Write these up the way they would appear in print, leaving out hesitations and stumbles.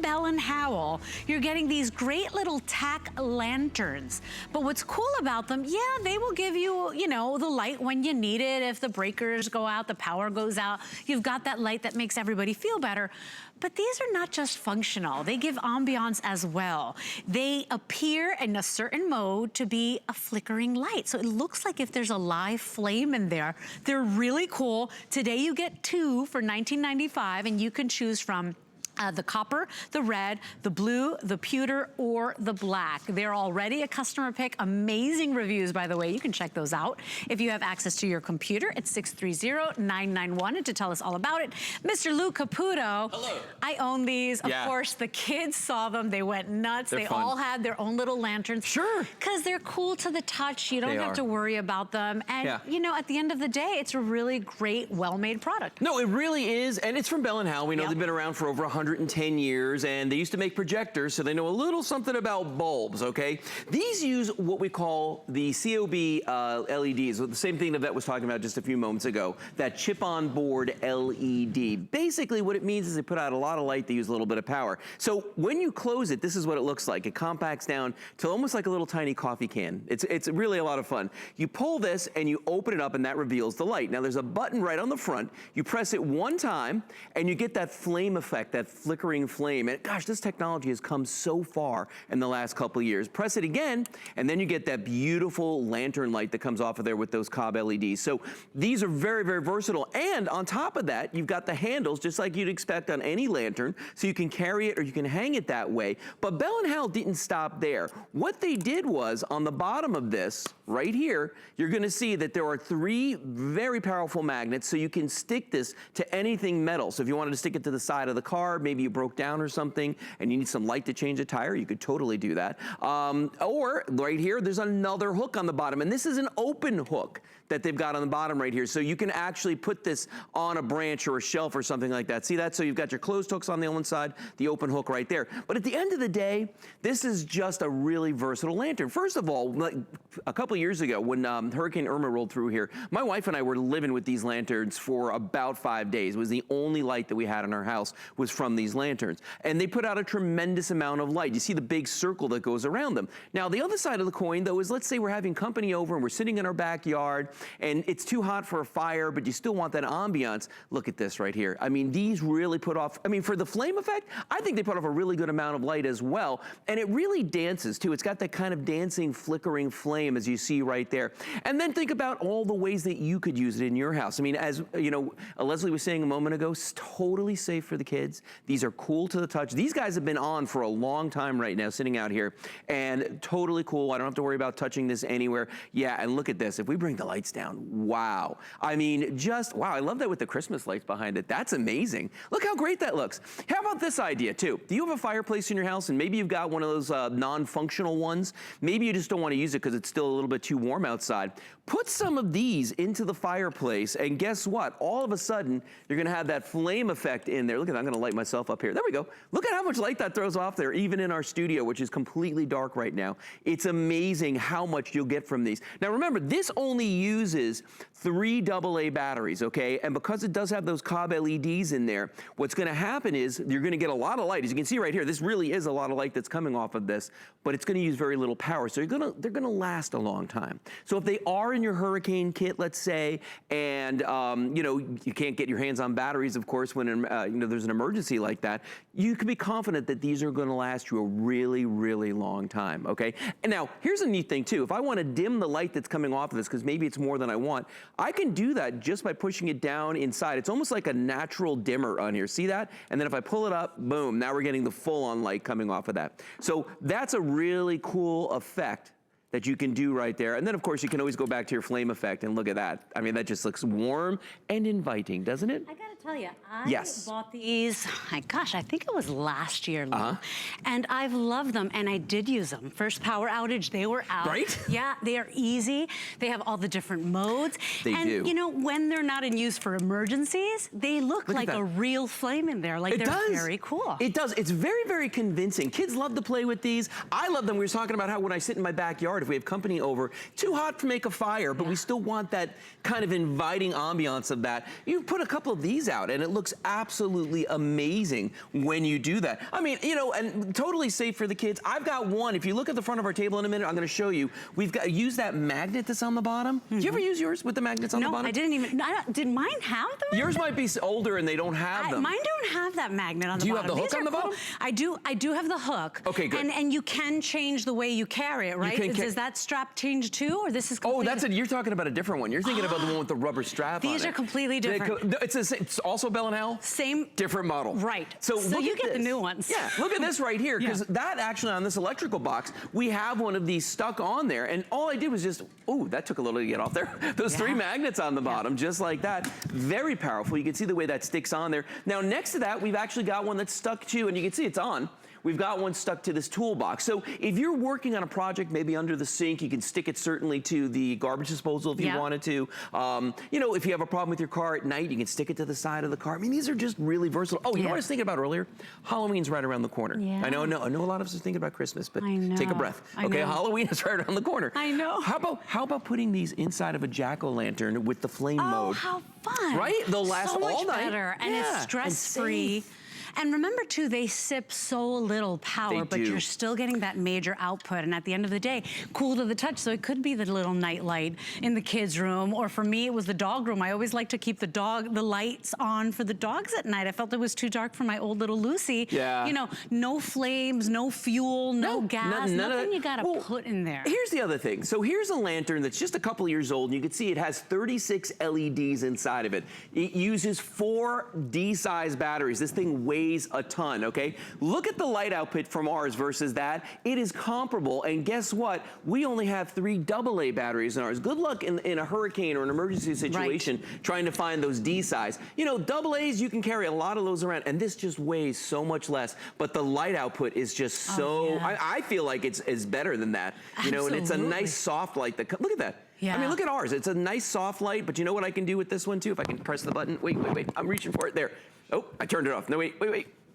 Bell and Howell, you're getting these great little tack lanterns. But what's cool about them, yeah, they will give you, you know, the light when you need it. If the breakers go out, the power goes out, you've got that light that makes everybody feel better. But these are not just functional, they give ambiance as well. They appear in a certain mode to be a flickering light. So it looks like if there's a live flame in there. They're really cool. Today you get 2 for $19.95, and you can choose from the copper, the red, the blue, the pewter, or the black. They're already a customer pick. Amazing reviews, by the way. You can check those out. If you have access to your computer, it's 630-991. And to tell us all about it, Mr. Lou Caputo. Hello. I own these. Of course, the kids saw them. They went nuts. They all had their own little lanterns. Sure. Because they're cool to the touch. You don't have to worry about them. And, you know, at the end of the day, it's a really great, well-made product. No, it really is. And it's from Bell and Howell. We know they've been around for over 110 years, and they used to make projectors, so they know a little something about bulbs, okay? These use what we call the COB LEDs, the same thing that Vet was talking about just a few moments ago, that chip-on-board LED. Basically, what it means is they put out a lot of light, they use a little bit of power. So when you close it, this is what it looks like. It compacts down to almost like a little tiny coffee can. It's really a lot of fun. You pull this and you open it up, and that reveals the light. Now, there's a button right on the front. You press it one time, and you get that flame effect, that flickering flame. And gosh, this technology has come so far in the last couple of years. Press it again, and then you get that beautiful lantern light that comes off of there with those cob LEDs. So these are very, very versatile. And on top of that, you've got the handles, just like you'd expect on any lantern, so you can carry it or you can hang it that way. But Bell and Howell didn't stop there. What they did was, on the bottom of this, right here, you're gonna see that there are 3 very powerful magnets, so you can stick this to anything metal. So if you wanted to stick it to the side of the car, maybe you broke down or something and you need some light to change a tire, you could totally do that. Or right here, there's another hook on the bottom, and this is an open hook that they've got on the bottom right here. So you can actually put this on a branch or a shelf or something like that. See that? So you've got your closed hooks on the one side, the open hook right there. But at the end of the day, this is just a really versatile lantern. First of all, like a couple years ago when Hurricane Irma rolled through here, my wife and I were living with these lanterns for about 5 days. It was the only light that we had in our house was from these lanterns. And they put out a tremendous amount of light. You see the big circle that goes around them. Now, the other side of the coin, though, is let's say we're having company over and we're sitting in our backyard and it's too hot for a fire, but you still want that ambiance. Look at this right here. I mean, these really put off, I mean, for the flame effect, I think they put off a really good amount of light as well. And it really dances, too. It's got that kind of dancing, flickering flame, as you see right there. And then think about all the ways that you could use it in your house. I mean, as you know, Leslie was saying a moment ago, it's totally safe for the kids. These are cool to the touch. These guys have been on for a long time right now, sitting out here, and totally cool. I don't have to worry about touching this anywhere. Yeah, and look at this. If we bring the lights down, wow. I mean, just, wow, I love that with the Christmas lights behind it. That's amazing. Look how great that looks. How about this idea, too? Do you have a fireplace in your house, and maybe you've got one of those non-functional ones? Maybe you just don't want to use it because it's still a little bit too warm outside. Put some of these into the fireplace, and guess what? All of a sudden, you're going to have that flame effect in there. Look at that. I'm going to light myself up here. There we go. Look at how much light that throws off there, even in our studio, which is completely dark right now. It's amazing how much you'll get from these. Now, remember, this only uses 3 AA batteries, okay? And because it does have those cob LEDs in there, what's going to happen is you're going to get a lot of light. As you can see right here, this really is a lot of light that's coming off of this, but it's going to use very little power. So they're going to last a long time. So if they are in your hurricane kit, let's say, and you know, you can't get your hands on batteries, of course, when you know, there's an emergency like that, you can be confident that these are going to last you a really, really long time, okay? And now, here's a neat thing, too. If I want to dim the light that's coming off of this, because maybe it's more than I want, I can do that just by pushing it down inside. It's almost like a natural dimmer on here. See that? And then if I pull it up, boom, now we're getting the full-on light coming off of that. So that's a really cool effect that you can do right there. And then, of course, you can always go back to your flame effect, and look at that. I mean, that just looks warm and inviting, doesn't it? I gotta tell you, I bought these, gosh, I think it was last year, Lou. And I've loved them, and I did use them. First power outage, they were out. Right? Yeah, they are easy. They have all the different modes. They do. And you know, when they're not in use for emergencies, they look like a real flame in there. Like they're very cool. It does. It's very, very convincing. Kids love to play with these. I love them. We were talking about how when I sit in my backyard, if we have company over, too hot to make a fire, but we still want that kind of inviting ambiance of that. You put a couple of these out and it looks absolutely amazing when you do that. I mean, you know, and totally safe for the kids. I've got one. If you look at the front of our table in a minute, I'm going to show you. We've got use that magnet that's on the bottom. Do you ever use yours with the magnets on the bottom? No, I didn't even. Did mine have the magnet? Yours might be older and they don't have them. Mine don't have that magnet on the bottom. Do you have the hook on the bottom? I do have the hook. Okay, good. And you can change the way you carry it, right? Does that strap change too, or this is completely... Oh, that's it. You're talking about a different one. You're thinking about the one with the rubber strap on it. These are completely different. It's also Bell & Howell? Same. Different model. Right. So you get the new ones. Yeah, look at this right here, because that actually on this electrical box, we have one of these stuck on there, and all I did was just, ooh, that took a little to get off there. Those 3 magnets on the bottom, just like that. Very powerful. You can see the way that sticks on there. Now, next to that, we've actually got one that's stuck to, and you can see it's on. We've got one stuck to this toolbox. So if you're working on a project, maybe under the sink, you can stick it certainly to the garbage disposal if you wanted to. You know, if you have a problem with your car at night, you can stick it to the side of the car. I mean, these are just really versatile. Oh, you know what I was thinking about earlier? Halloween's right around the corner. I know a lot of us are thinking about Christmas, but take a breath. Okay, Halloween is right around the corner. I know. How about putting these inside of a jack-o'-lantern with the flame mode? Oh, how fun. Right? They'll last all night. So much better, and it's stress-free. And remember too, they sip so little power, but you're still getting that major output. And at the end of the day, cool to the touch. So it could be the little night light in the kids' room, or for me, it was the dog room. I always like to keep the lights on for the dogs at night. I felt it was too dark for my old little Lucy. You know, no flames, no fuel, no gas, nothing you gotta put in there. Here's the other thing. So here's a lantern that's just a couple years old, and you can see it has 36 LEDs inside of it. It uses 4 D-size batteries. This thing weighs a ton, okay? Look at the light output from ours versus that. It is comparable, and guess what? We only have 3 AA batteries in ours. Good luck in a hurricane or an emergency situation trying to find those D size. You know, AA's, you can carry a lot of those around, and this just weighs so much less, but the light output is just so, I feel like it's better than that. You know, and it's a nice soft light. Look at that. I mean, look at ours. It's a nice soft light, but you know what I can do with this one too? If I can press the button. Wait. I'm reaching for it. There. Oh, I turned it off. No, wait.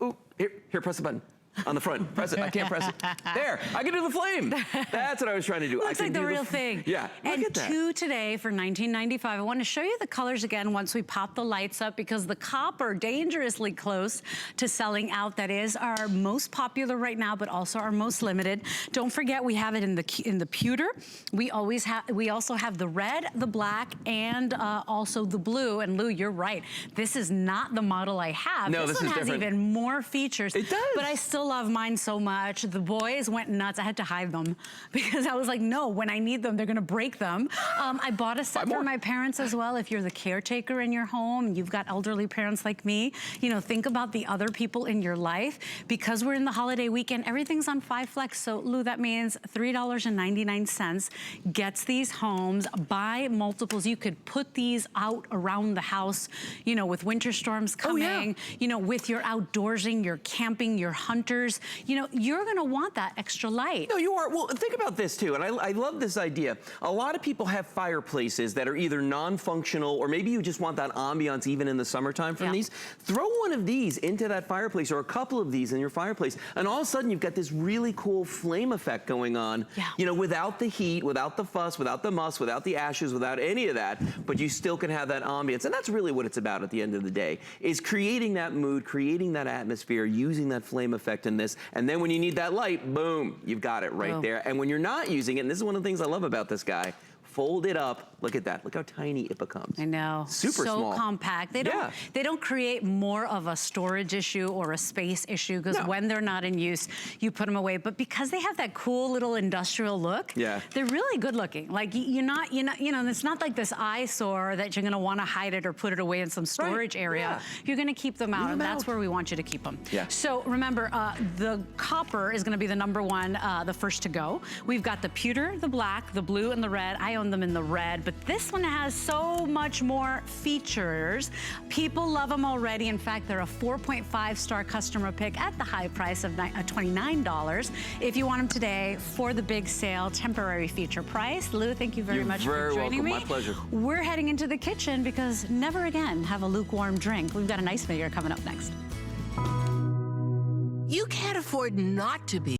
Ooh, here, press the button. On the front. Press it. I can't press it. There. I can do the flame. That's what I was trying to do. Looks like the real thing. Yeah. And 2 today for $19.95. I want to show you the colors again once we pop the lights up, because the copper, dangerously close to selling out. That is our most popular right now, but also our most limited. Don't forget, we have it in the pewter. We also have the red, the black, and also the blue. And Lou, you're right. This is not the model I have. No, this one has even more features. It does. But I still love mine so much. The boys went nuts. I had to hide them because I was like, no, when I need them, they're gonna break them. I bought a set for my parents as well. If you're the caretaker in your home, you've got elderly parents like me, you know, think about the other people in your life. Because we're in the holiday weekend, everything's on 5 Flex. So Lou, that means $3.99 gets these homes. Buy multiples. You could put these out around the house, you know, with winter storms coming, you know, with your outdoorsing, your camping, your hunters. You know, you're gonna want that extra light. No, you are. Well, think about this too, and I love this idea. A lot of people have fireplaces that are either non-functional, or maybe you just want that ambiance even in the summertime from these. Throw one of these into that fireplace, or a couple of these in your fireplace, and all of a sudden you've got this really cool flame effect going on, you know, without the heat, without the fuss, without the muss, without the ashes, without any of that, but you still can have that ambiance. And that's really what it's about at the end of the day, is creating that mood, creating that atmosphere, using that flame effect in this, and then when you need that light, boom, you've got it right there. And when you're not using it, and this is one of the things I love about this guy, fold it up. Look at that. Look how tiny it becomes. I know. Super small. So compact. They don't create more of a storage issue or a space issue, because when they're not in use, you put them away. But because they have that cool little industrial look, they're really good looking. Like you know, it's not like this eyesore that you're gonna wanna hide it or put it away in some storage area. You're gonna keep them out, and that's where we want you to keep them. So remember, the copper is gonna be the #1, the first to go. We've got the pewter, the black, the blue, and the red. I own them in the red, but this one has so much more features. People love them already. In fact, they're a 4.5-star customer pick at the high price of $29. If you want them today for the big sale, temporary feature price. Lou, thank you very much for joining me. My pleasure. We're heading into the kitchen, because never again have a lukewarm drink. We've got an ice maker coming up next. You can't afford not to be